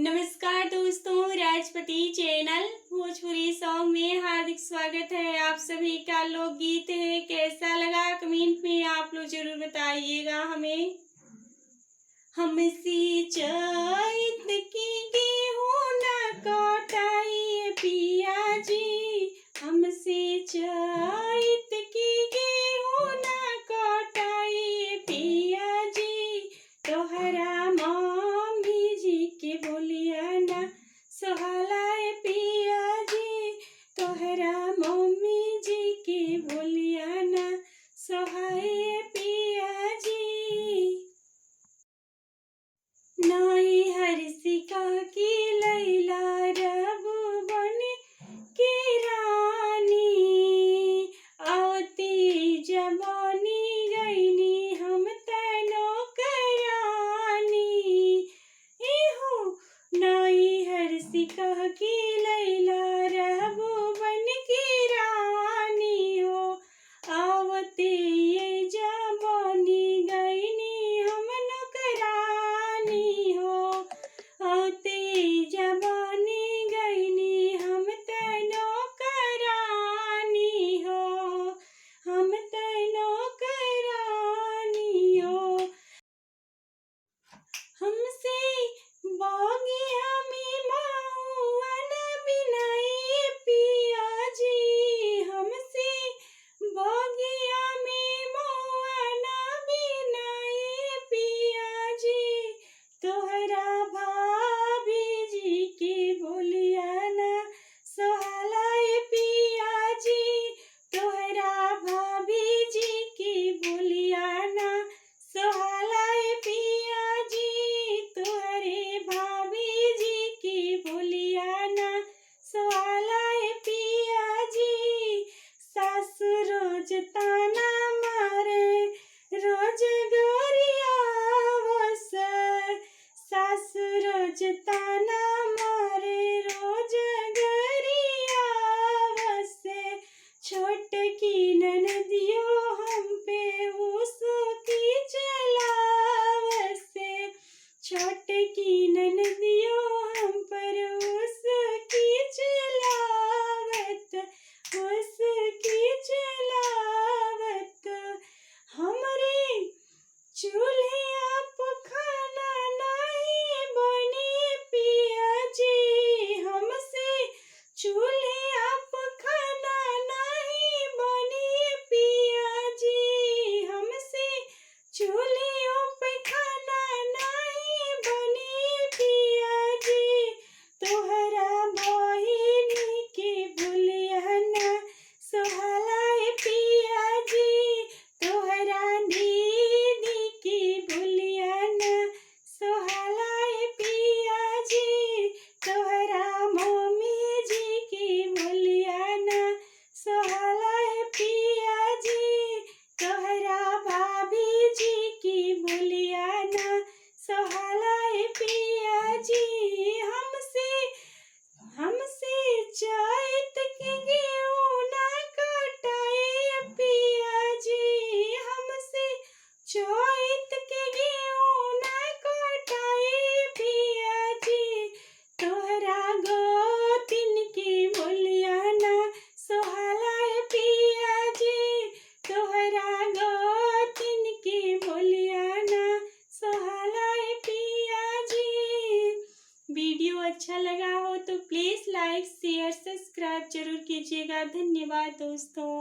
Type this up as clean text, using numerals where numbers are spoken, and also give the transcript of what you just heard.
नमस्कार दोस्तों, Rajpati channel Bhojpuri song में हार्दिक स्वागत है। आप सभी का लोकगीत है, कैसा लगा कमेंट में आप लोग जरूर बताइएगा हमें। हमसे चैत की गेहूं ना कटाई पिया जी, हमसे चैत की गेहूं ना कटाई पिया जी, तोहरा मम्मी जी के बोलिया ना सोहलाए पिया जी, तोहरा मम्मी जी के बोलिया ना सोहाए पिया जी। नाई हर्षिका की लैला रब बन के रानी, आवती जवानी गईनी हम तनो करानी। इहो नाई हर्षिका की लैला रब बन के रानी हो, आवती ये जवानी गईनी हम नौकरानी हो, आवती जवानी गईनी हम तनो करानी हो, हम तनो करानी हो। हमसे बागिया में महुअन बिनाई पिया जी, हमसे बागिया में महुअन बिनाई पिया जी, तोहरा भाभी जी की बोलिया ना सोहलाए पिया जी, तोहरा भाभी जी की बोलिया ना सोहलाए पिया जी, तोहरे भाभी जी की बोलिया ना सोहलाए पिया जी। सासु रोज ताना मारे रोज गरियावस, सासु रोज ताना मारे रोज गरियावस, छोटकी ननदियो हम पे उसकी चलावस, छोटकी ननदियो हम पर उसकी चलावत, उसकी चलावत। हमरे चूल्हे आप खाना नहीं बनी पिया जी, हमसे चूल्हे आप खाना नहीं बनी पिया जी, हमसे चूल्हे पे खाना नहीं बनी पिया जी, तोहरा बहिनी के बोलिया ना सोहलाए पिया जी, तोहरा दीदी की बोलिया ना सोहलाए पिया जी, तोहरा मम्मी जी की बोलिया ना सोहलाए पिया जी, तोहरा भाभी जी की बोलिया ना सोहलाए पिया जी। हमसे चैत की गेहूं ना कटाई पिया जी, हमसे चैत की गेहूं ना कटाई पिया जी, तोहरा गोतिन की बोलिया ना सोहलाए पिया जी, तोहरा गोतिन की बोलिया ना सोहलाए पिया जी। वीडियो अच्छा लगा हो तो प्लीज़ लाइक शेयर सब्सक्राइब जरूर कीजिएगा। धन्यवाद दोस्तों।